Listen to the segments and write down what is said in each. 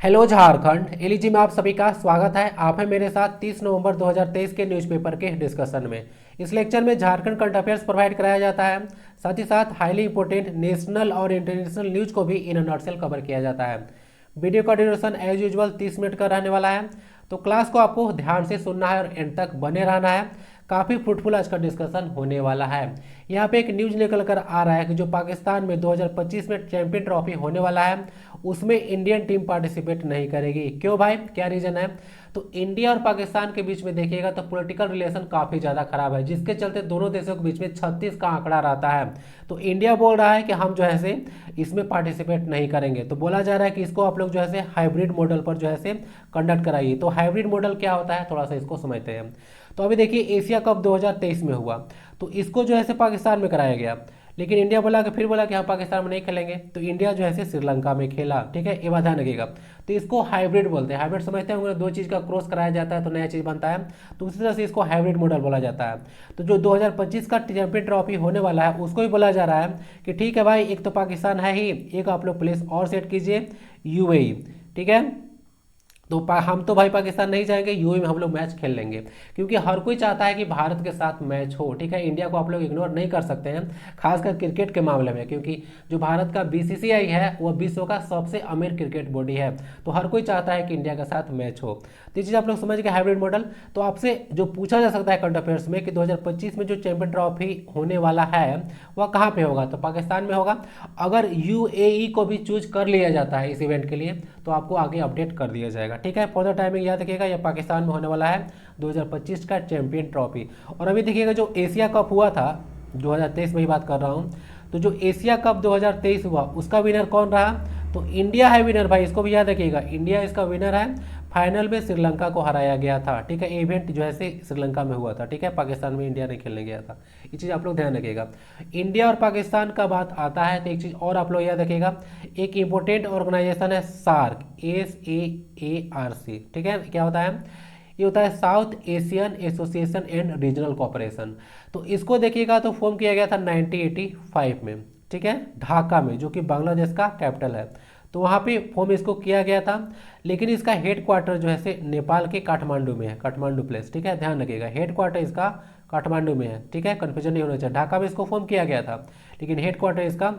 Hello Jharkhand LG में आप सभी का स्वागत है। आप हैं मेरे साथ 30 नवंबर 2023 के न्यूज़पेपर के डिस्कशन में। इस लेक्चर में झारखंड करंट अफेयर्स प्रोवाइड कराया जाता है, साथ ही साथ हाईली इंपॉर्टेंट नेशनल और इंटरनेशनल न्यूज को भी इन नॉटसेल कवर किया जाता है। वीडियो का ड्यूरेशन एज यूजुअल 30 मिनट का रहने वाला है, तो क्लास को आपको ध्यान से सुनना है और एंड तक बने रहना है। काफ़ी फ्रूटफुल आज का डिस्कशन होने वाला है। यहाँ पे एक न्यूज निकल कर आ रहा है कि जो पाकिस्तान में 2025 में चैंपियन ट्रॉफी होने वाला है उसमें इंडियन टीम पार्टिसिपेट नहीं करेगी। क्यों भाई, क्या रीजन है? तो इंडिया और पाकिस्तान के बीच में देखिएगा तो पॉलिटिकल रिलेशन काफ़ी ज़्यादा खराब है, जिसके चलते दोनों देशों के बीच में 36 का आंकड़ा रहता है। तो इंडिया बोल रहा है कि हम जो है से इसमें पार्टिसिपेट नहीं करेंगे। तो बोला जा रहा है कि इसको आप लोग जो है से हाइब्रिड मॉडल पर जो है से कंडक्ट कराइए। तो हाइब्रिड मॉडल क्या होता है, थोड़ा सा इसको समझते हैं। तो अभी देखिए एशिया कप 2023 में हुआ, तो इसको जो है से पाकिस्तान में कराया गया, लेकिन इंडिया बोला कि फिर बोला कि हम पाकिस्तान में नहीं खेलेंगे, तो इंडिया जो है से श्रीलंका में खेला। ठीक है, ये बात ध्यान रखिएगा। तो इसको हाइब्रिड बोलते हैं। हाइब्रिड समझते हैं, दो चीज़ का क्रॉस कराया जाता है तो नया चीज़ बनता है, तो उसी तरह से इसको हाइब्रिड मॉडल बोला जाता है। तो जो 2025 का चैंपियन ट्रॉफी होने वाला है उसको भी बोला जा रहा है कि ठीक है भाई, एक तो पाकिस्तान है ही, एक आप लोग प्लेस और सेट कीजिए यूएई। ठीक है, तो हम तो भाई पाकिस्तान नहीं जाएंगे, यूएई में हम लोग मैच खेल लेंगे, क्योंकि हर कोई चाहता है कि भारत के साथ मैच हो। ठीक है, इंडिया को आप लोग इग्नोर नहीं कर सकते हैं, खासकर क्रिकेट के मामले में, क्योंकि जो भारत का बीसीसीआई है वह विश्व का सबसे अमीर क्रिकेट बॉडी है। तो हर कोई चाहता है कि इंडिया के साथ मैच हो। तो ये चीज़ आप लोग समझ गए, हाइब्रिड मॉडल। तो आपसे जो पूछा जा सकता है करंट अफेयर्स में कि 2025 में जो चैंपियन ट्रॉफी होने वाला है वह कहाँ पे होगा, तो पाकिस्तान में होगा। अगर यूएई को भी चूज कर लिया जाता है इस इवेंट के लिए तो आपको आगे अपडेट कर दिया जाएगा। ठीक है, फर्दर टाइमिंग याद रखिएगा, यह पाकिस्तान में होने वाला है 2025 का चैंपियन ट्रॉफी। और अभी देखिएगा जो एशिया कप हुआ था 2023 में ही बात कर रहा हूँ, तो जो एशिया कप 2023 हुआ उसका विनर कौन रहा, तो इंडिया है विनर भाई, इसको भी याद रखिएगा, इंडिया इसका विनर है। फाइनल में श्रीलंका को हराया गया था। ठीक है, इवेंट जो है से श्रीलंका में हुआ था। ठीक है, पाकिस्तान में इंडिया नहीं खेलने गया था। ये चीज़ आप लोग ध्यान रखिएगा। इंडिया और पाकिस्तान का बात आता है तो एक चीज़ और आप लोग याद रखिएगा, एक इंपॉर्टेंट ऑर्गेनाइजेशन है सार्क, SAARC। ठीक है, क्या होता है, ये होता है south Asian association and regional cooperation. तो इसको देखिएगा तो फॉर्म किया गया था 1985 में। ठीक है, ढाका में, जो कि बांग्लादेश का कैपिटल है। तो वहाँ पे फॉर्म इसको किया गया था, लेकिन इसका हेड क्वार्टर जो है से नेपाल के काठमांडू में है, काठमांडू प्लेस। ठीक है, ध्यान रखिएगा, हेड क्वार्टर इसका काठमांडू में है। ठीक है, कन्फ्यूजन नहीं होना चाहिए। ढाका में इसको फॉर्म किया गया था, लेकिन हेड क्वार्टर इसका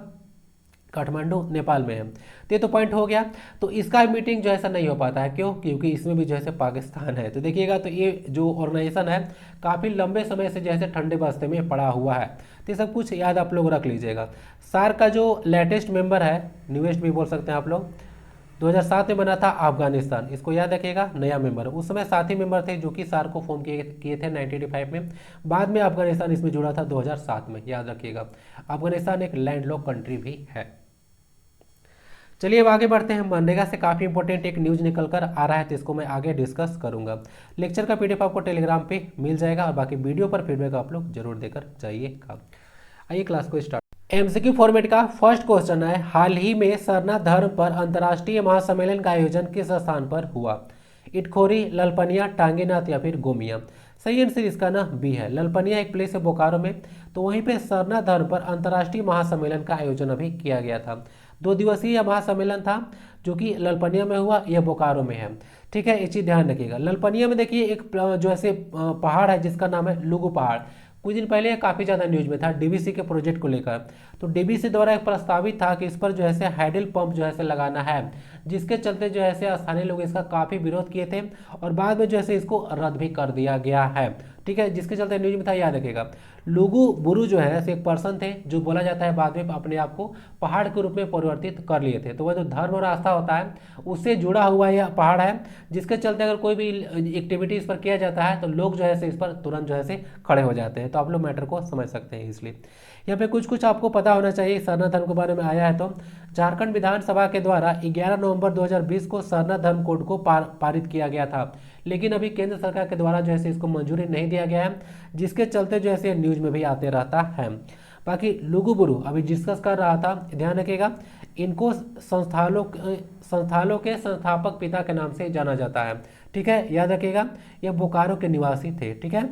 काठमांडू नेपाल में है। तो ये तो पॉइंट हो गया। तो इसका मीटिंग जो ऐसा नहीं हो पाता है, क्यों? क्योंकि इसमें भी जो है पाकिस्तान है। तो देखिएगा तो ये जो ऑर्गेनाइजेशन है काफ़ी लंबे समय से जैसे ठंडे बस्ते में पड़ा हुआ है। तो ये सब कुछ याद आप लोग रख लीजिएगा। सार्क का जो लेटेस्ट मेंबर है, न्यूएस्ट भी बोल सकते हैं आप लोग, 2007 में बना था अफगानिस्तान, इसको याद रखिएगा, नया मेंबर। उस समय साथी मेंबर थे जो कि सार्क को फॉर्म किए थे 1985 में। बाद में अफगानिस्तान इसमें जुड़ा था 2007 में, याद रखिएगा। अफगानिस्तान एक लैंडलॉक कंट्री भी है। चलिए अब आगे बढ़ते हैं। मनरेगा से काफ़ी इंपॉर्टेंट एक न्यूज़ निकल कर आ रहा है, तो इसको मैं आगे डिस्कस करूंगा। लेक्चर का पीडीएफ आपको टेलीग्राम पे मिल जाएगा, और बाकी वीडियो पर फीडबैक आप लोग जरूर देकर जाइएगा। आइए क्लास को स्टार्ट। एमसीक्यू फॉर्मेट का फर्स्ट क्वेश्चन है, हाल ही में सरना धर्म पर अंतर्राष्ट्रीय महासम्मेलन का आयोजन किस स्थान पर हुआ? इटखोरी, ललपनिया, टांगीनाथ या फिर गोमिया? सही आंसर इसका ना बी है, ललपनिया एक प्लेस है बोकारो में। तो वहीं पे सरना धर्म पर अंतर्राष्ट्रीय महासम्मेलन का आयोजन अभी किया गया था। 2 दिवसीय महासम्मेलन था जो कि ललपनिया में हुआ, यह बोकारो में है। ठीक है, ये चीज़ ध्यान रखिएगा। ललपनिया में देखिए एक जो ऐसे पहाड़ है जिसका नाम है लुगु पहाड़। कुछ दिन पहले काफ़ी ज़्यादा न्यूज में था डीवीसी के प्रोजेक्ट को लेकर। तो डीवीसी द्वारा एक प्रस्तावित था कि इस पर जो है से हाइडल पंप जो है से लगाना है, जिसके चलते जो है से स्थानीय लोग इसका काफ़ी विरोध किए थे, और बाद में जो है से इसको रद्द भी कर दिया गया है। ठीक है, जिसके चलते न्यूज में था, याद रखेगा। लुगु बुरु जो है एक पर्सन थे जो बोला जाता है बाद में अपने आप को पहाड़ के रूप में परिवर्तित कर लिए थे। तो वह जो धर्म और आस्था होता है उससे जुड़ा हुआ यह पहाड़ है, जिसके चलते अगर कोई भी एक्टिविटी इस पर किया जाता है तो लोग जो है इस पर तुरंत जो है खड़े हो जाते हैं। तो आप लोग मैटर को समझ सकते हैं। इसलिए यहाँ पे कुछ कुछ आपको पता होना चाहिए सरना धर्म के बारे में आया है। तो झारखंड विधानसभा के द्वारा 11 नवंबर 2020 को सरना धर्म कोड को पारित किया गया था, लेकिन अभी केंद्र सरकार के द्वारा जो है इसको मंजूरी नहीं दिया गया है, जिसके चलते जो है न्यूज में भी आते रहता है। बाकी लुगु बुरु अभी डिस्कस कर रहा था, ध्यान रखिएगा। इनको संस्थानों के संस्थापक पिता के नाम से जाना जाता है। ठीक है, याद रखिएगा, यह बोकारो के निवासी थे। ठीक है,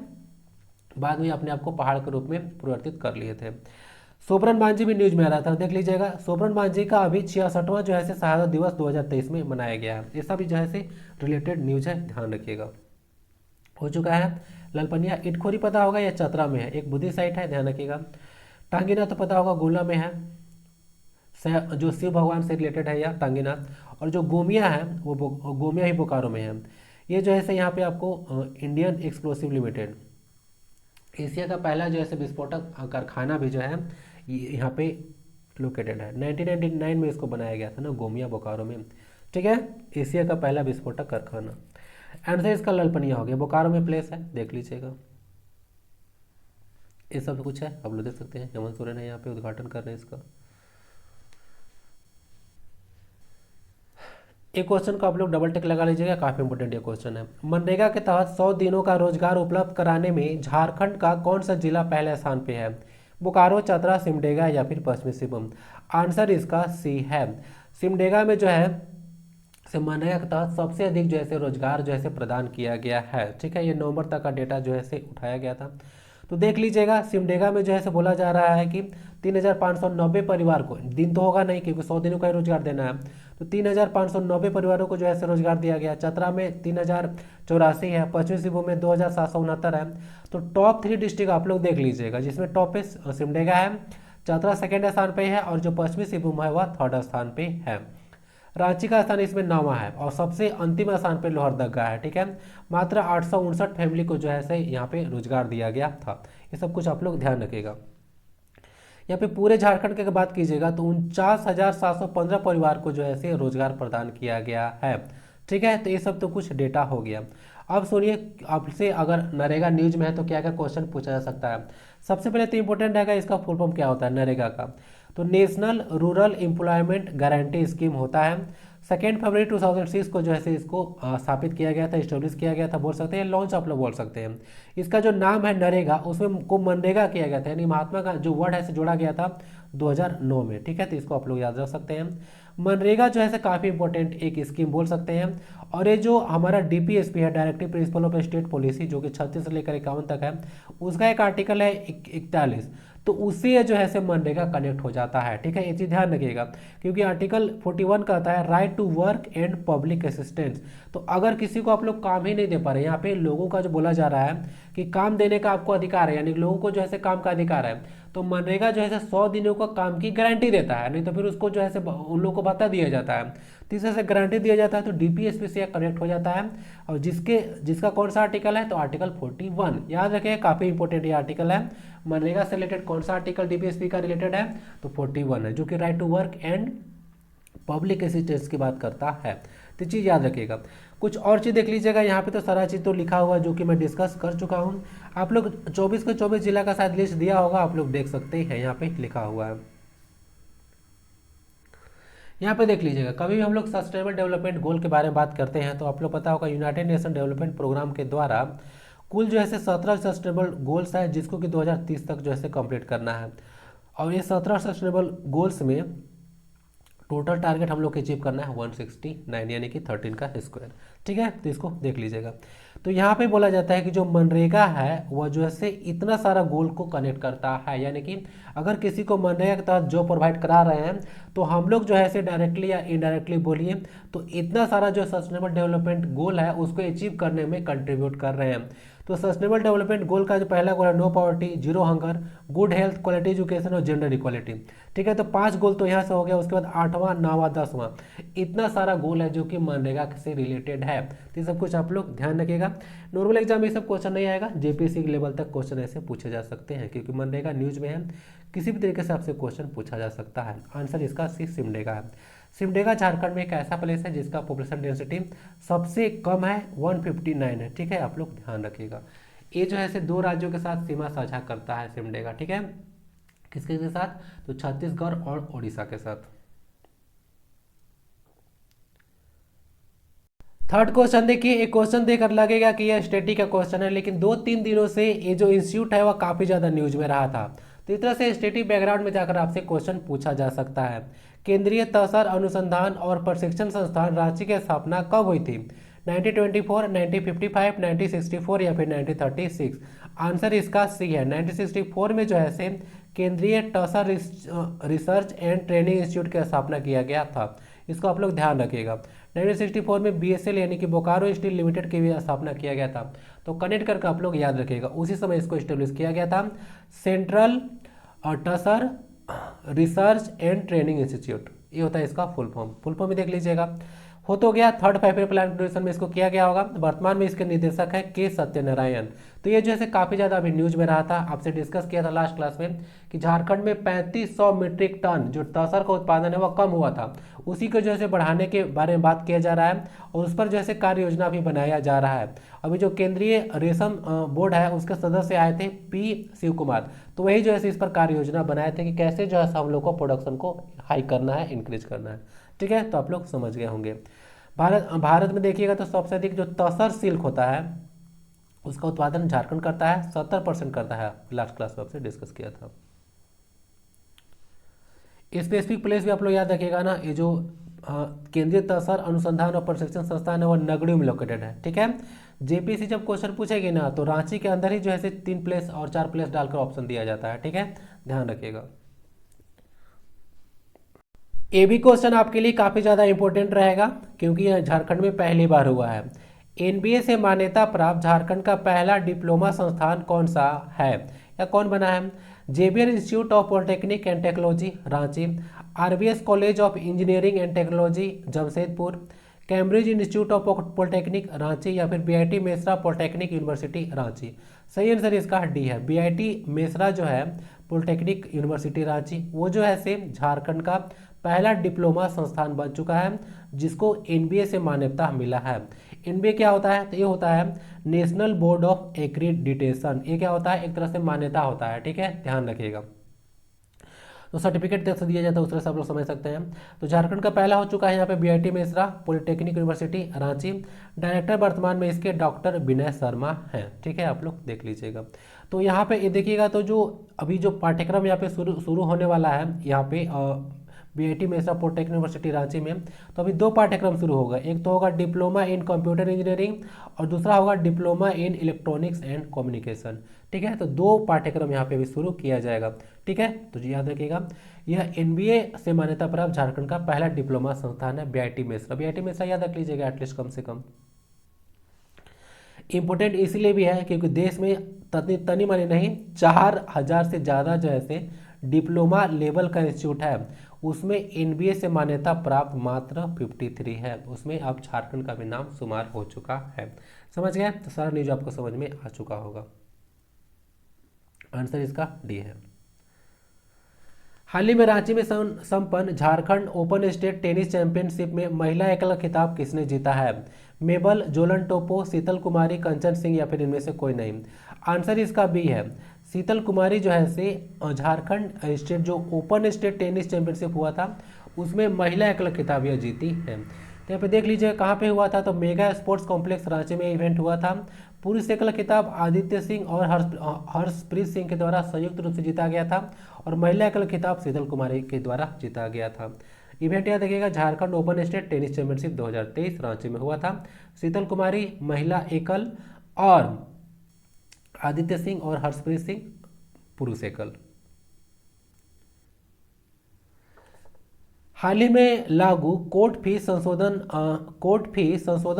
बाद में अपने आप को पहाड़ के रूप में परिवर्तित कर लिए थे। सोबरन मांझी भी न्यूज में आ रहा था, देख लीजिएगा। सोबरन मांझी का अभी 66वां जो है शहादत दिवस 2023 में मनाया गया है। ये सब जो है रिलेटेड न्यूज है, ध्यान रखिएगा। हो चुका है। ललपनिया इटखोरी पता होगा, या चतरा में है, एक बुद्धिस्ट साइट है, ध्यान रखिएगा। टांगीनाथ तो पता होगा, गोला में है, जो शिव भगवान से रिलेटेड है, या टांगीनाथ। और जो गोमिया है वो गोमिया ही बोकारो में है। ये जो है यहाँ पे आपको इंडियन एक्सप्लोसिव लिमिटेड, एशिया का पहला जो है विस्फोटक कारखाना भी जो है यहाँ पे लोकेटेड है। 1999 में इसको बनाया गया था ना, गोमिया बोकारो में, ठीक है। एशिया का पहला विस्फोटक कारखाना। आंसर इसका ललपनिया हो गया, बोकारो में प्लेस है, देख लीजिएगा। ये सब कुछ है, आप लोग देख सकते हैं। हेमंत सोरेन है यहाँ पे, उद्घाटन कर रहे हैं इसका। एक क्वेश्चन को आप लोग डबल टिक लगा लीजिएगा, काफी इंपोर्टेंट ये क्वेश्चन है। मनरेगा के तहत 100 दिनों का रोजगार उपलब्ध कराने में झारखंड का कौन सा जिला पहले स्थान पे है? बोकारो, चतरा, सिमडेगा या फिर पश्चिमी सिंहभूम? आंसर इसका सी है। सिमडेगा में जो है मनरेगा के तहत सबसे अधिक जो है रोजगार जो है प्रदान किया गया है, ठीक है। ये नवंबर तक का डेटा जो है उठाया गया था। तो देख लीजिएगा, सिमडेगा में जो है बोला जा रहा है कि 3590 परिवार को, दिन तो होगा नहीं क्योंकि 100 दिनों का ही रोजगार देना है, तो 3590 परिवारों को जो है रोजगार दिया गया। चतरा में 3084 है, पश्चिमी सिंहभूम में 2769 है। तो टॉप 3 डिस्ट्रिक्ट आप लोग देख लीजिएगा, जिसमें टॉप पे सिमडेगा है, चतरा सेकेंड स्थान पे है, और जो पश्चिमी सिंहभूम है वह 3rd स्थान पे है। रांची का स्थान इसमें 9वां है, और सबसे अंतिम स्थान पे लोहरदगा है, ठीक है। मात्र 859 फैमिली को जो है यहाँ पे रोजगार दिया गया था। ये सब कुछ आप लोग ध्यान रखिएगा। यहाँ पे पूरे झारखंड की अगर बात कीजिएगा तो 49,715 परिवार को जो है रोजगार प्रदान किया गया है, ठीक है। तो ये सब तो कुछ डेटा हो गया। अब सुनिए, आपसे अगर नरेगा न्यूज में है तो क्या क्या क्वेश्चन पूछा जा सकता है। सबसे पहले तो इंपॉर्टेंट है इसका फुल फॉर्म क्या होता है नरेगा का। तो national rural employment guarantee scheme होता है। 2 फरवरी 2006 को जो है इसको स्थापित किया गया था, स्टेब्लिश किया गया था, बोल सकते हैं लॉन्च आप लोग बोल सकते हैं। इसका जो नाम है नरेगा, उसमें को मनरेगा किया गया था, यानी महात्मा का जो वर्ड है जोड़ा गया था 2009 में, ठीक है। तो इसको आप लोग याद रख सकते हैं। मनरेगा जो है काफ़ी इंपॉर्टेंट एक स्कीम बोल सकते हैं। और ये जो हमारा डीपीएसपी है, directive principle of state policy, जो कि 36 से लेकर 51 तक है, उसका एक आर्टिकल है 41, तो उससे जो है मनरेगा कनेक्ट हो जाता है, ठीक है। ये चीज़ ध्यान रखिएगा, क्योंकि आर्टिकल 41 कहता है right to work and public assistance. तो अगर किसी को आप लोग काम ही नहीं दे पा रहे, यहाँ पे लोगों का जो बोला जा रहा है कि काम देने का आपको अधिकार है, यानी लोगों को जो है काम का अधिकार है, तो मनरेगा जो है 100 दिनों का काम की गारंटी देता है, नहीं तो फिर उसको जो है उन लोगों को भत्ता दिया जाता है। तीसरे से गारंटी दिया जाता है, तो डीपीएसपी से कनेक्ट हो जाता है। और जिसका कौन सा आर्टिकल है, तो आर्टिकल 41 याद रखें, काफ़ी इंपॉर्टेंट ये आर्टिकल है। मनरेगा से रिलेटेड कौन सा आर्टिकल डीपीएसपी का रिलेटेड है, तो 41 है, जो कि right to work and public assistance की बात करता है। तो चीज़ याद रखिएगा। कुछ और चीज़ देख लीजिएगा, यहाँ पे तो सारा चीज़ तो लिखा हुआ है जो कि मैं डिस्कस कर चुका हूँ। आप लोग 24 के 24 जिला का शायद लिस्ट दिया होगा, आप लोग देख सकते हैं, यहाँ पे लिखा हुआ है। यहाँ पे देख लीजिएगा, कभी भी हम लोग सस्टेनेबल डेवलपमेंट गोल के बारे में बात करते हैं तो आप लोग पता होगा यूनाइटेड नेशन डेवलपमेंट प्रोग्राम के द्वारा कुल जो है 17 सस्टेनेबल गोल्स है, जिसको कि 2030 तक जो है कंप्लीट करना है। और ये 17 सस्टेनेबल गोल्स में टोटल टारगेट हम लोग को अचीव करना है 169, यानी कि 13 का स्क्वायर, ठीक है। तो इसको देख लीजिएगा। तो यहाँ पे बोला जाता है कि जो मनरेगा है वह जो है इतना सारा गोल को कनेक्ट करता है, यानी कि अगर किसी को मनरेगा के तहत जॉब प्रोवाइड करा रहे हैं तो हम लोग जो है डायरेक्टली या इनडायरेक्टली बोलिए तो इतना सारा जो सस्टेनेबल डेवलपमेंट गोल है उसको अचीव करने में कंट्रीब्यूट कर रहे हैं। तो सस्टेनेबल डेवलपमेंट गोल का जो पहला गोल है no poverty, zero hunger, good health, quality education और जेंडर इक्वालिटी, ठीक है। तो 5 गोल तो यहाँ से हो गया। उसके बाद 8वां, 9वां, 10वां, इतना सारा गोल है जो कि मनरेगा से रिलेटेड है। तो ये सब कुछ आप लोग ध्यान रखिएगा। नॉर्मल एग्जाम में सब क्वेश्चन नहीं आएगा, जेपीएससी लेवल तक क्वेश्चन ऐसे पूछे जा सकते हैं, क्योंकि मनरेगा न्यूज में है, किसी भी तरीके से आपसे क्वेश्चन पूछा जा सकता है। आंसर इसका सी सिमडेगा है। सिमडेगा झारखंड में एक ऐसा प्लेस है जिसका पॉपुलेशन डेंसिटी सबसे कम है, 159 है, ठीक है। आप लोग ध्यान रखिएगा। ये जो है 2 राज्यों के साथ सीमा साझा करता है सिमडेगा, ठीक है। किसके साथ, तो छत्तीसगढ़ और उड़ीसा के साथ। थर्ड क्वेश्चन देखिए, एक क्वेश्चन देकर लगेगा कि यह स्टैटिक का क्वेश्चन है, लेकिन 2-3 दिनों से ये जो इंस्टीट्यूट है वह काफी ज्यादा न्यूज में रहा था। तो इस तरह से स्टैटिक बैकग्राउंड में जाकर आपसे क्वेश्चन पूछा जा सकता है। केंद्रीय तसर अनुसंधान और प्रशिक्षण संस्थान रांची की स्थापना कब हुई थी? 1924, 1955, 1964 या फिर 1936? आंसर इसका सी है। 1964 में जो है केंद्रीय tussar research and training institute की स्थापना किया गया था। इसको आप लोग ध्यान रखिएगा। 1964 में बीएसएल यानी कि बोकारो स्टील लिमिटेड की भी स्थापना किया गया था। तो कनेक्ट करके आप लोग याद रखिएगा, उसी समय इसको स्टेब्लिश किया गया था, central tussar research and training institute, ये होता है इसका फुल फॉर्म भी देख लीजिएगा। हो तो गया, थर्ड 5 ईयर प्लान ड्यूरेशन में इसको किया गया होगा। वर्तमान में इसके निदेशक है के सत्यनारायण। तो ये जो है काफ़ी ज़्यादा अभी न्यूज में रहा था, आपसे डिस्कस किया था लास्ट क्लास में कि झारखंड में 3500 मीट्रिक टन जो तसर का उत्पादन है वह कम हुआ था, उसी को जो है बढ़ाने के बारे में बात किया जा रहा है और उस पर जो है कार्य योजना भी बनाया जा रहा है। अभी जो केंद्रीय रेशम बोर्ड है उसके सदस्य आए थे पी शिव कुमार, तो वही जो है इस पर कार्य योजना बनाए थे कि कैसे जो है हम लोग को प्रोडक्शन को हाई करना है, इंक्रीज करना है। ठीक है, तो आप लोग समझ गए होंगे। भारत में देखिएगा तो सबसे अधिक जो तसर सिल्क होता है उसका उत्पादन झारखंड करता है, 70% करता है। लास्ट क्लास में आपसे डिस्कस किया था। स्पेसिफिक प्लेस भी आप लोग याद रखिएगा ना, ये जो केंद्रीय तसर अनुसंधान और प्रशिक्षण संस्थान है वो नगड़ी में लोकेटेड है। ठीक है, जेपीसी जब क्वेश्चन पूछेगी ना तो रांची के अंदर ही जो है 3 प्लेस और 4 प्लेस डालकर ऑप्शन दिया जाता है। ठीक है, ध्यान रखिएगा। ये भी क्वेश्चन आपके लिए काफ़ी ज़्यादा इंपॉर्टेंट रहेगा क्योंकि यह झारखंड में पहली बार हुआ है। एनबीए से मान्यता प्राप्त झारखंड का पहला डिप्लोमा संस्थान कौन सा है या कौन बना है? Xavier Institute of Polytechnic and Technology Ranchi, RBS College of Engineering and Technology Jamshedpur, Cambridge Institute of Polytechnic Ranchi या फिर BIT Mesra Polytechnic University Ranchi. सही आंसर इसका डी है, बीआईटी मेसरा जो है पॉलिटेक्निक यूनिवर्सिटी रांची, वो जो है से झारखंड का पहला डिप्लोमा संस्थान बन चुका है जिसको एनबीए से मान्यता मिला है। एनबीए क्या होता है? तो ये होता है नेशनल बोर्ड ऑफ एक्रीडिटेशन। ये क्या होता है? एक तरह से मान्यता होता है। ठीक है, ध्यान रखिएगा। तो सर्टिफिकेट कैसे दिया जाता है उस तरह से आप लोग समझ सकते हैं। तो झारखंड का पहला हो चुका है यहाँ पे BIT Mesra Polytechnic University Ranchi. Director वर्तमान में इसके डॉक्टर विनय शर्मा हैं। ठीक है, आप लोग देख लीजिएगा। तो यहाँ पे ये देखिएगा तो जो अभी जो पाठ्यक्रम यहाँ पे शुरू होने वाला है यहाँ पे BIT Mesra Polytechnic University Ranchi में, तो अभी 2 पाठ्यक्रम शुरू होगा। एक तो होगा डिप्लोमा इन कंप्यूटर इंजीनियरिंग और दूसरा होगा diploma in electronics and communication. ठीक है, तो 2 पाठ्यक्रम यहाँ पे भी शुरू किया जाएगा। ठीक है, तो जी याद रखिएगा, यह एनबीए से मान्यता प्राप्त झारखंड का पहला डिप्लोमा संस्थान है बीआईटी मेसरा। बीआईटी मेसरा याद रख लीजिएगा एटलीस्ट कम से कम। इम्पोर्टेंट इसलिए भी है क्योंकि देश में तनी मनी नहीं 4000 से ज़्यादा जो है से डिप्लोमा लेवल का इंस्टीट्यूट है, उसमें एनबीए से मान्यता प्राप्त मात्र 53 है। उसमें अब झारखंड का भी नाम शुमार हो चुका है। समझ गए? तो सारा न्यूज आपको समझ में आ चुका होगा। आंसर इसका डी है। हाल ही में रांची में संपन्न Jharkhand open state tennis championship में महिला एकल खिताब किसने जीता है? मेबल, जोलन टोपो, शीतल कुमारी, कंचन सिंह या फिर इनमें से कोई नहीं। आंसर इसका बी है, शीतल कुमारी जो है से झारखंड स्टेट जो ओपन स्टेट टेनिस चैंपियनशिप हुआ था उसमें महिला एकल खिताब यह जीती है। तो यहाँ पे देख लीजिए कहाँ पे हुआ था, तो मेगा स्पोर्ट्स कॉम्प्लेक्स रांची में इवेंट हुआ था। पुरुष एकल खिताब आदित्य सिंह और हर्षप्रीत सिंह के द्वारा संयुक्त रूप से जीता गया था और महिला एकल खिताब शीतल कुमारी के द्वारा जीता गया था। इवेंट याद रखिएगा, Jharkhand open state tennis championship 2023 Ranchi में हुआ था। शीतल कुमारी महिला एकल और आदित्य सिंह और हर्षप्रीत सिंह पुरुष एकल। हाल ही में लागू कोर्ट फी संशोधन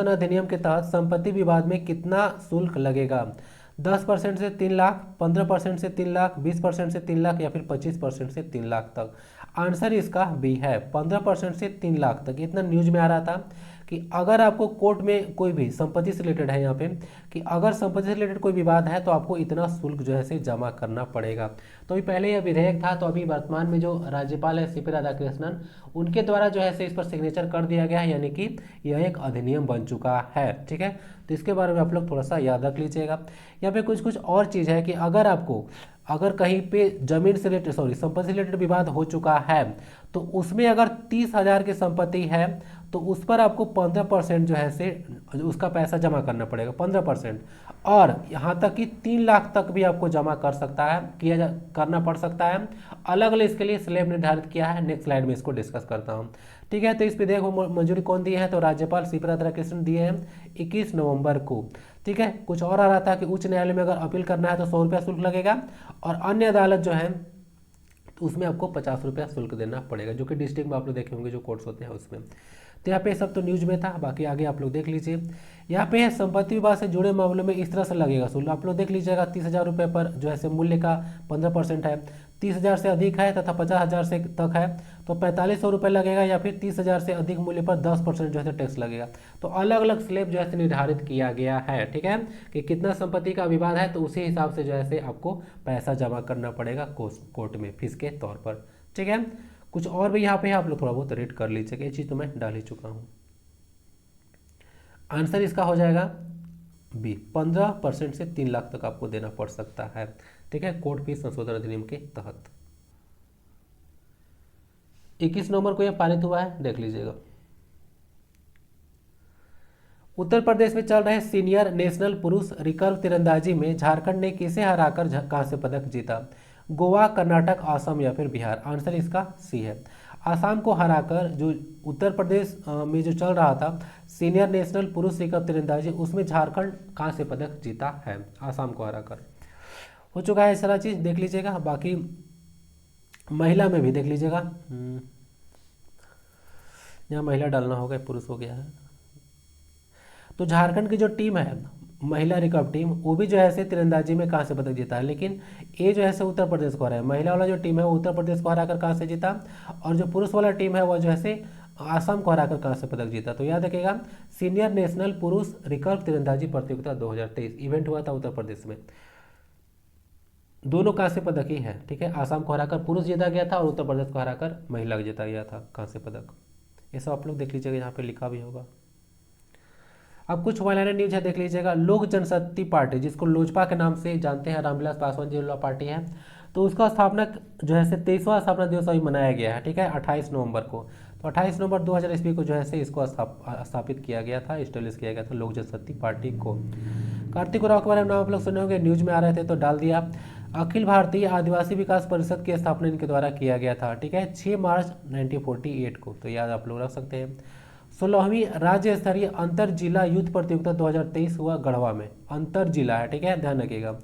अधिनियम के तहत संपत्ति विवाद में कितना शुल्क लगेगा? 10% से 3 लाख, 15% से 3 लाख, 20% से 3 लाख या फिर 25% से 3 लाख तक। आंसर इसका बी है, 15% से 3 लाख तक। इतना न्यूज में आ रहा था कि अगर आपको कोर्ट में कोई भी संपत्ति से रिलेटेड है यहाँ पे कि अगर संपत्ति से रिलेटेड कोई विवाद है तो आपको इतना शुल्क जो है से जमा करना पड़ेगा। तो अभी पहले यह विधेयक था, तो अभी वर्तमान में जो राज्यपाल है सीपी राधाकृष्णन, उनके द्वारा जो है से इस पर सिग्नेचर कर दिया गया है, यानी कि यह एक अधिनियम बन चुका है। ठीक है, तो इसके बारे में आप लोग थोड़ा सा याद रख लीजिएगा। यहाँ पे कुछ और चीज़ है कि अगर कहीं पे जमीन से रिलेटेड संपत्ति से रिलेटेड विवाद हो चुका है तो उसमें अगर 30,000 की संपत्ति है तो उस पर आपको 15% जो है से उसका पैसा जमा करना पड़ेगा, 15%। और यहाँ तक कि 3 लाख तक भी आपको जमा करना पड़ सकता है। अलग अलग इसके लिए स्लैब निर्धारित किया है, नेक्स्ट स्लाइड में इसको डिस्कस करता हूँ। ठीक है, तो इस विधेयक को मंजूरी कौन दी है? तो राज्यपाल सीपी राधाकृष्णन दिए हैं 21 नवंबर को। ठीक है, कुछ और आ रहा था कि उच्च न्यायालय में अगर अपील करना है तो 100 रुपया शुल्क लगेगा और अन्य अदालत जो है तो उसमें आपको 50 रुपया शुल्क देना पड़ेगा, जो कि डिस्ट्रिक्ट में आप लोग देखे होंगे जो कोर्स होते हैं उसमें। तो यहाँ पे सब तो न्यूज में था, बाकी आगे आप लोग देख लीजिए। यहाँ पे संपत्ति विवाद से जुड़े मामलों में इस तरह से लगेगा शुल्क, आप लोग देख लीजिएगा। 30,000 रुपये पर जो है मूल्य का 15% है, 30,000 से अधिक है तथा 50,000 से तक है तो 4500 रुपये लगेगा, या फिर 30,000 से अधिक मूल्य पर 10% जो है टैक्स लगेगा। तो अलग अलग स्लैब जो है निर्धारित किया गया है, ठीक है, कि कितना संपत्ति का विवाद है तो उसी हिसाब से जो है आपको पैसा जमा करना पड़ेगा कोर्ट में फीस के तौर पर, ठीक है। कुछ और भी यहाँ पे आप लोग थोड़ा बहुत रीड कर लीजिएगा, ये चीज़ तो मैं डाल ही चुका हूँ। आंसर इसका हो जाएगा बी, 15% से 3 लाख तक आपको देना पड़ सकता है, ठीक है, कोर्ट फीस संशोधन अधिनियम के तहत। 21 नवंबर को यह पारित हुआ है, देख लीजिएगा। उत्तर प्रदेश में चल रहे सीनियर नेशनल पुरुष रिकर्व तीरंदाजी में झारखंड ने किसे हराकर कांस्य पदक जीता? गोवा, कर्नाटक, असम या फिर बिहार? आंसर इसका सी है। आसाम को हराकर जो उत्तर प्रदेश में जो चल रहा था सीनियर नेशनल पुरुष रिकर्व तीरंदाजी, उसमें झारखंड कांस्य पदक जीता है, आसाम को हराकर। हो चुका है सारा चीज़, देख लीजिएगा। बाकी महिला में भी देख लीजिएगा, यहाँ महिला डालना होगा, पुरुष हो गया है। तो झारखंड की जो टीम है महिला रिकर्व टीम, वो भी जो है तीरंदाजी में कांस्य पदक जीता है, लेकिन ये जो है उत्तर प्रदेश को हरा है। महिला वाला जो टीम है वो उत्तर प्रदेश को हराकर कांस्य जीता, और जो पुरुष वाला टीम है वो जो है आसाम को हराकर कांस्य पदक जीता। तो याद रखिएगा, सीनियर नेशनल पुरुष रिकर्व तीरंदाजी प्रतियोगिता 2023 इवेंट हुआ था उत्तर प्रदेश में, दोनों कांस्य पदक ही है, ठीक है। आसाम को हराकर पुरुष जीता गया था और उत्तर प्रदेश को हराकर महिला जीता गया था कांस्य पदक। ये सब आप लोग देख लीजिएगा, यहाँ पे लिखा भी होगा। अब कुछ वायरल न्यूज है, देख लीजिएगा। लोक जनशक्ति पार्टी, जिसको लोजपा के नाम से जानते हैं, रामविलास पासवान जी वाला पार्टी है, तो उसका स्थापना जो है 23वां स्थापना दिवस अभी मनाया गया है, ठीक है, 28 नवंबर को। तो 28 नवंबर 2000 ईस्वी को जो है इसको स्थापित किया गया था, स्टेब्लिश किया गया था लोक जनशक्ति पार्टी को। कार्तिक उरांव के बारे में नाम आप लोग सुने होंगे, न्यूज में आ रहे थे तो डाल दिया। अखिल भारतीय आदिवासी विकास परिषद की स्थापना इनके द्वारा किया गया था, ठीक है, 6 मार्च 1948 को, तो याद आप लोग रख सकते हैं। 16वीं राज्य स्तरीय अंतर जिला युद्ध प्रतियोगिता 2023 हुआ गढ़वा में, अंतर जिला है, ठीक है, ध्यान रखिएगा।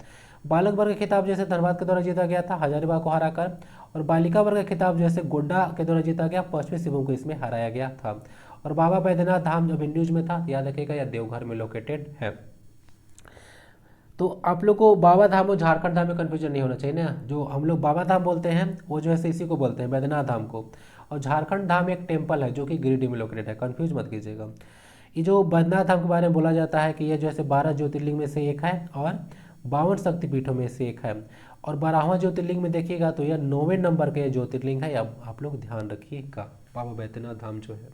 बालक वर्ग का खिताब जैसे धनबाद के द्वारा जीता गया था हजारीबाग को हराकर, और बालिका वर्ग का खिताब जैसे गोड्डा के द्वारा जीता गया, पश्चिमी सिंहभूम को इसमें हराया गया था। और बाबा बैद्यनाथ धाम अभी न्यूज में था, याद रखिएगा, यह देवघर में लोकेटेड है। तो आप लोग को बाबा धाम और झारखंड धाम में कन्फ्यूजन नहीं होना चाहिए ना, जो हम लोग बाबा धाम बोलते हैं वो जो है इसी को बोलते हैं, बैद्यनाथ धाम को, और झारखंड धाम एक टेम्पल है जो कि गिरिडीह में लोकेटेड है, कंफ्यूज मत कीजिएगा। ये जो बैद्यनाथ धाम के बारे में बोला जाता है कि यह जो है 12 ज्योतिर्लिंग में से एक है और 52 शक्तिपीठों में से एक है, और 12वां ज्योतिर्लिंग में देखिएगा तो यह 9वें नंबर का ज्योतिर्लिंग है, अब आप लोग ध्यान रखिएगा, बाबा बैद्यनाथ धाम जो है।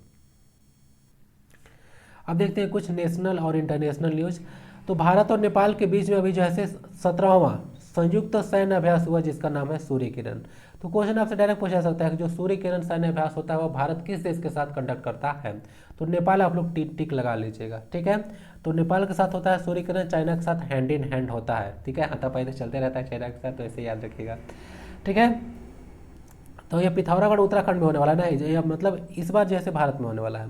अब देखते हैं कुछ नेशनल और इंटरनेशनल न्यूज। तो भारत और नेपाल के बीच में अभी जो है 17वां संयुक्त सैन्य अभ्यास हुआ, जिसका नाम है सूर्य किरण। तो क्वेश्चन आपसे डायरेक्ट पूछा सकता है कि जो सूर्य किरण सैन्य अभ्यास होता है वह भारत किस देश के साथ कंडक्ट करता है? तो नेपाल आप लोग टिक लगा लीजिएगा, ठीक है। तो नेपाल के साथ होता है सूर्य किरण, चाइना के साथ हैंड इन हैंड होता है, ठीक है, हाथापाई तो चलते रहता है चाइना के साथ, तो ऐसे याद रखिएगा, ठीक है। तो ये पिथौरागढ़ उत्तराखंड में होने वाला है ना, मतलब इस बार जैसे भारत में होने वाला है।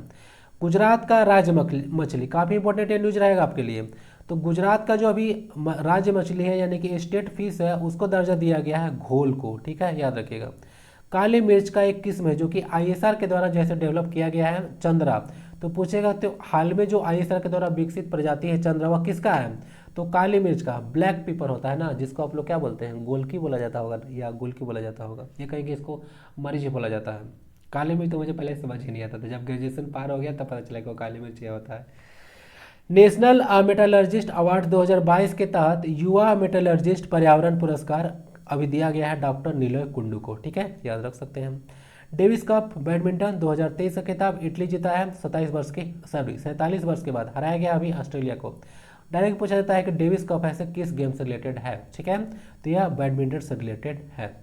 गुजरात का राज्य मछली, काफ़ी इंपॉर्टेंट न्यूज रहेगा आपके लिए। तो गुजरात का जो अभी राज्य मछली है यानी कि स्टेट फिश है, उसको दर्जा दिया गया है घोल को, ठीक है, याद रखिएगा। काली मिर्च का एक किस्म है जो कि ISR के द्वारा जैसे डेवलप किया गया है, चंद्रा। तो पूछेगा तो हाल में जो ISR के द्वारा विकसित प्रजाति है चंद्रा, वह किसका है? तो काली मिर्च का, ब्लैक पेपर होता है ना, जिसको आप लोग क्या बोलते हैं, गोलकी बोला जाता होगा या गोलकी बोला जाता होगा, ये कहेंगे इसको मरीच बोला जाता है। काली मिर्च तो मुझे पहले समझ ही नहीं आता था, जब ग्रेजुएशन पार हो गया तब पता चला कि काली मिर्च क्या होता है। नेशनल मेटलर्जिस्ट अवार्ड 2022 के तहत युवा मेटलर्जिस्ट पर्यावरण पुरस्कार अभी दिया गया है डॉक्टर निलय कुंडू को, ठीक है, याद रख सकते हैं। डेविस कप बैडमिंटन 2023 का खिताब इटली जीता है 47 वर्ष के बाद, हराया गया अभी ऑस्ट्रेलिया को। डायरेक्ट पूछा जाता है कि डेविस कप ऐसे किस गेम से रिलेटेड है, ठीक है, तो यह बैडमिंटन से रिलेटेड है।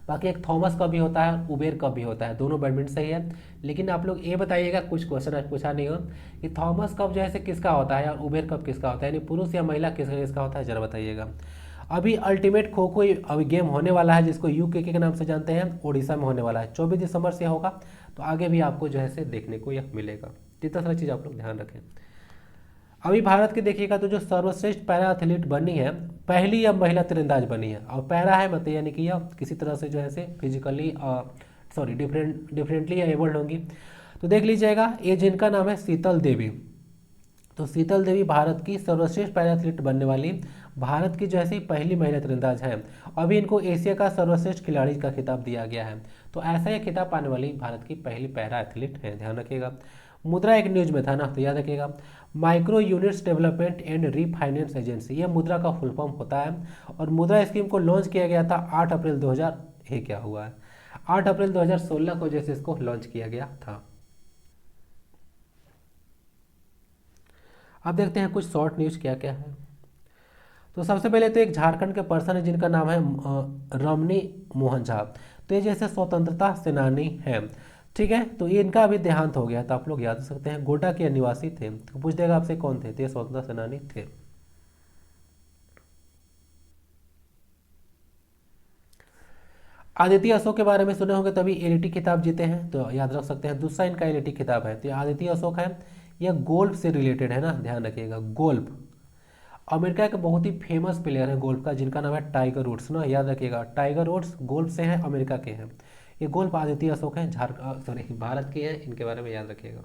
बाकी एक थॉमस कप भी होता है, उबेर कप भी होता है, दोनों बैडमिंटन से ही है। लेकिन आप लोग ये बताइएगा, कुछ क्वेश्चन आज पूछा नहीं हो कि थॉमस कप जो है किसका होता है और उबेर कप किसका होता है, यानी पुरुष या महिला किसका होता है, जरा बताइएगा। अभी अल्टीमेट खो खो अभी गेम होने वाला है, जिसको UKK के नाम से जानते हैं, उड़ीसा में होने वाला है, 24 दिसंबर से होगा। तो आगे भी आपको जो है देखने को यह मिलेगा। इतना सारा चीज़ आप लोग ध्यान रखें। अभी भारत के देखिएगा तो जो सर्वश्रेष्ठ पैरा एथलीट बनी है पहली अब महिला तीरंदाज बनी है। और पैरा है मतलब यानी कि यह किसी तरह से जो है से फिजिकली डिफरेंटली एबल्ड होंगी। तो देख लीजिएगा, ये जिनका नाम है शीतल देवी। तो शीतल देवी भारत की सर्वश्रेष्ठ पैरा एथलीट बनने वाली भारत की जो है पहली महिला तीरंदाज है। अभी इनको एशिया का सर्वश्रेष्ठ खिलाड़ी का खिताब दिया गया है। तो ऐसा ही खिताब पाने वाली भारत की पहली पैरा एथलीट है, ध्यान रखिएगा। मुद्रा एक न्यूज में था ना, तो याद रखिएगा, micro units development and refinance agency, यह मुद्रा का फुल फॉर्म होता है। और मुद्रा स्कीम को लॉन्च किया गया था 8 अप्रैल 2000, ये क्या हुआ है, 8 अप्रैल 2016 को जैसे इसको लॉन्च किया गया था। अब देखते हैं कुछ शॉर्ट न्यूज क्या क्या है। तो सबसे पहले तो एक झारखंड के पर्सन है जिनका नाम है रमनी मोहन झा। तो ये जैसे स्वतंत्रता सेनानी है, ठीक है। तो ये इनका अभी देहांत हो गया, तो आप लोग याद रख सकते हैं, गोड्डा के निवासी थे। तो पूछ देगा आपसे कौन थे, तो ये स्वतंत्रता सेनानी थे। आदित्य अशोक के बारे में सुने होंगे, तभी एलईटी खिताब जीते हैं, तो याद रख सकते हैं, दूसरा इनका एलईटी खिताब है। तो आदित्य अशोक है, यह गोल्फ से रिलेटेड है ना, ध्यान रखिएगा, गोल्फ। अमेरिका के बहुत ही फेमस प्लेयर है गोल्फ का, जिनका नाम है टाइगर वुड्स ना, याद रखिएगा, टाइगर वुड्स गोल्फ से हैं, अमेरिका के हैं। ये गोल्फ आदित्य अशोक हैं, भारत के हैं, इनके बारे में याद रखिएगा।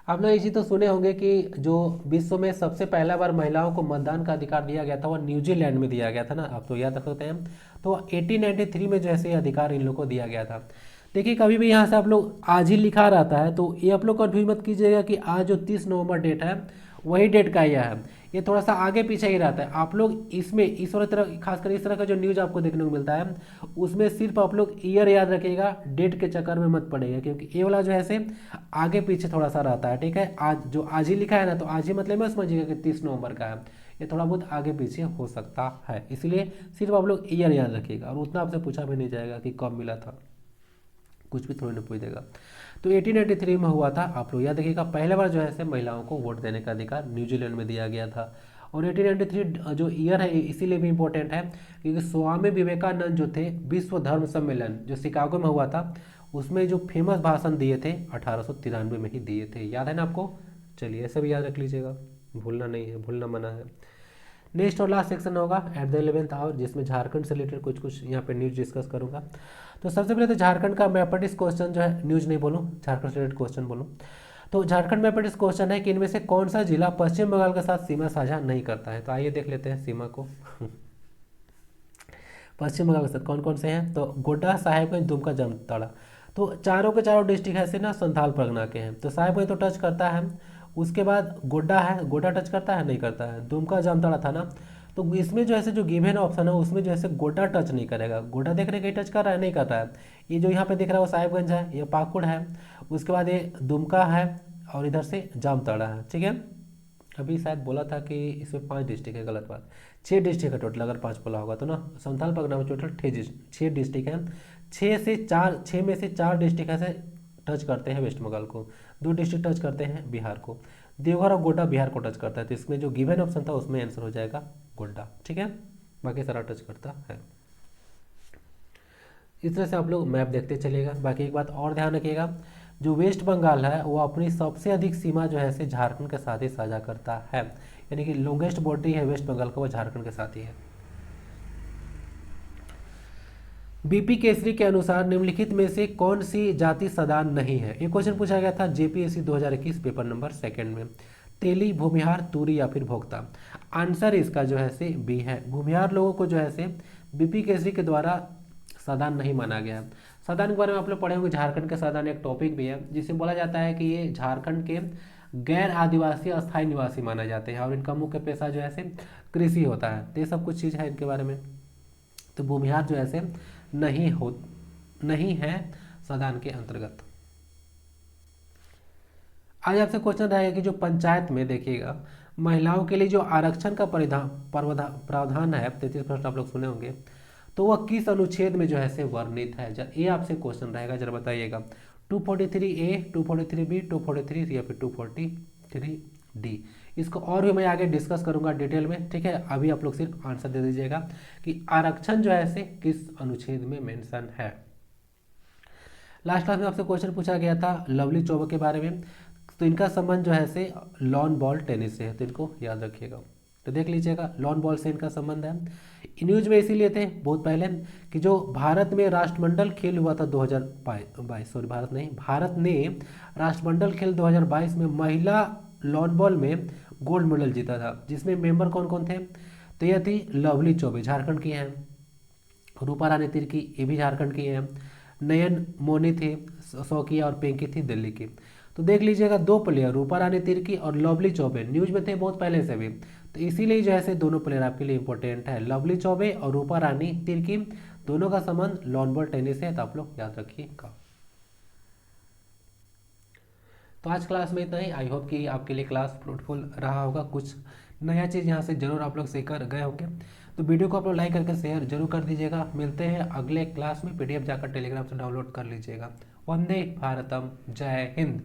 आप लोग ये चीज़ तो सुने होंगे कि जो विश्व में सबसे पहला बार महिलाओं को मतदान का अधिकार दिया गया था वो न्यूजीलैंड में दिया गया था ना, आप तो याद रख सकते हैं। तो 1893 में जो है ये अधिकार इन लोगों को दिया गया था। देखिए कभी भी यहाँ से आप लोग आज ही लिखा रहता है, तो ये आप लोग कन्फ्यूज मत कीजिएगा कि आज जो 30 नवंबर डेट है वही डेट का यह है, ये थोड़ा सा आगे पीछे ही रहता है। आप लोग इसमें इस वाली तरह, खासकर इस तरह का जो न्यूज़ आपको देखने को मिलता है, उसमें सिर्फ आप लोग ईयर याद रखिएगा, डेट के चक्कर में मत पड़ेगा, क्योंकि ये वाला जो है से आगे पीछे थोड़ा सा रहता है, ठीक है। आज जो आज ही लिखा है ना, तो आज ही मतलब मैं समझिएगा कि 30 नवंबर का है, ये थोड़ा बहुत आगे पीछे हो सकता है, इसलिए सिर्फ आप लोग ईयर याद रखिएगा। और उतना आपसे पूछा भी नहीं जाएगा कि कब मिला था, कुछ भी थोड़ी ना पूछ देगा। तो 1893 में हुआ था, आप लोग याद रखिएगा, पहले बार जो है से महिलाओं को वोट देने का अधिकार न्यूजीलैंड में दिया गया था। और 1893 जो ईयर है इसीलिए भी इम्पोर्टेंट है क्योंकि स्वामी विवेकानंद जो थे, विश्व धर्म सम्मेलन जो शिकागो में हुआ था, उसमें जो फेमस भाषण दिए थे 1893 में ही दिए थे, याद है ना आपको। चलिए ऐसे भी याद रख लीजिएगा, भूलना नहीं है, भूलना मना है। नेक्स्ट और लास्ट सेक्शन होगा एट द 11th आवर, जिसमें झारखंड से रिलेटेड कुछ यहाँ पे न्यूज डिस्कस करूंगा। तो सबसे पहले तो झारखंड का मैथमेटिक्स क्वेश्चन जो है, न्यूज नहीं बोलूँ, झारखंड से रिलेटेड क्वेश्चन बोलूँ। तो झारखंड मैथमेटिक्स क्वेश्चन है कि इनमें से कौन सा जिला पश्चिम बंगाल के साथ सीमा साझा नहीं करता है। तो आइए देख लेते हैं सीमा को। पश्चिम बंगाल के साथ कौन कौन से हैं, तो गोड्डा, साहेबगंज, दुमका, जामताड़ा। तो चारों के चारों डिस्ट्रिक्ट ऐसे ना संथाल परगना के हैं। तो साहेबगंज तो टच करता है, उसके बाद गोड्डा है, गोड्डा टच करता है नहीं करता है, दुमका जामताड़ा था ना। तो इसमें जो है जो गिवन ऑप्शन है उसमें जो है गोड्डा टच नहीं करेगा। गोड्डा देख रहे कहीं टच कर रहा है, नहीं करता है। ये जो यहाँ पे दिख रहा है वो साहिबगंज है, ये पाकुड़ है, उसके बाद ये दुमका है, और इधर से जामताड़ा है, ठीक है। अभी शायद बोला था कि इसमें 5 डिस्ट्रिक्ट है, गलत बात, 6 डिस्ट्रिक्ट है टोटल, अगर 5 बोला होगा तो ना। संथाल परगना में टोटल 6 डिस्ट्रिक्ट हैं, 6 में से 4 डिस्ट्रिक्ट ऐसे टच करते हैं वेस्ट बंगाल को, 2 डिस्ट्रिक्ट टच करते हैं बिहार को, देवघर और गोड्डा बिहार को टच करता है। तो इसमें जो गिवन ऑप्शन था उसमें आंसर हो जाएगा गोड्डा, ठीक है, बाकी सारा टच करता है। इस तरह से आप लोग मैप देखते चलिएगा। बाकी एक बात और ध्यान रखिएगा, जो वेस्ट बंगाल है वो अपनी सबसे अधिक सीमा जो है से झारखंड के साथ ही साझा करता है, यानी कि लॉन्गेस्ट बॉर्डर है वेस्ट बंगाल का, वो झारखंड के साथ ही है। बीपी केसरी के अनुसार निम्नलिखित में से कौन सी जाति सदान नहीं है। ये क्वेश्चन पूछा गया था जेपीएससी 2021 पेपर नंबर 2 में। तेली, भूमिहार, तूरी या फिर भोक्ता। आंसर इसका जो है से बी है, भूमिहार लोगों को जो है से बीपी केसरी के द्वारा सदान नहीं माना गया। सदान के बारे में आप लोग पढ़े होंगे, झारखंड के सदान एक टॉपिक भी है जिसे बोला जाता है कि ये झारखंड के गैर आदिवासी अस्थायी निवासी माने जाते हैं, और इनका मुख्य पेशा जो है से कृषि होता है। तो ये सब कुछ चीज़ है इनके बारे में। तो भूमिहार जो है से नहीं है सदान के अंतर्गत। आज आपसे क्वेश्चन रहेगा कि जो पंचायत में देखिएगा महिलाओं के लिए जो आरक्षण का प्रावधान है, 33 प्रश्न आप लोग सुने होंगे, तो वह किस अनुच्छेद में जो है से वर्णित है। ये आपसे क्वेश्चन रहेगा, जरा बताइएगा। 243A, 243B, 243 या फिर 243D। इसको और भी मैं आगे डिस्कस करूंगा डिटेल में, ठीक है। अभी आप लोग सिर्फ आंसर दे दीजिएगा कि आरक्षण जो है से किस अनुच्छेद में मेंशन है। लास्ट क्लास में आपसे क्वेश्चन पूछा गया था लवली चौबे के बारे में, तो इनका संबंध जो है से लॉन बॉल टेनिस से है, तो इनको याद रखिएगा। तो देख लीजिएगा लॉन बॉल से इनका संबंध है। न्यूज में इसीलिए थे बहुत पहले कि जो भारत में राष्ट्रमंडल खेल हुआ था 2022, सॉरी भारत ने राष्ट्रमंडल खेल 2022 में महिला लॉन बॉल में गोल्ड मेडल जीता था, जिसमें मेंबर कौन कौन थे। तो यह थी लवली चौबे, झारखंड की हैं। रूपा रानी तिर्की, ये भी झारखंड की हैं। नयन मोनी थी शौकिया, और पिंकी थी दिल्ली की। तो देख लीजिएगा दो प्लेयर रूपा रानी तिर्की और लवली चौबे न्यूज में थे बहुत पहले से भी, तो इसीलिए जो है दोनों प्लेयर आपके लिए इंपॉर्टेंट है। लवली चौबे और रूपा रानी तिर्की दोनों का संबंध लॉन बॉल टेनिस है, तो आप लोग याद रखिएगा। तो आज क्लास में इतना ही। आई होप कि आपके लिए क्लास फ्रूटफुल रहा होगा, कुछ नया चीज़ यहाँ से जरूर आप लोग सीख कर गए होंगे। तो वीडियो को आप लोग लाइक करके शेयर जरूर कर दीजिएगा। मिलते हैं अगले क्लास में। PDF जाकर टेलीग्राम से डाउनलोड कर लीजिएगा। वंदे भारतम, जय हिंद।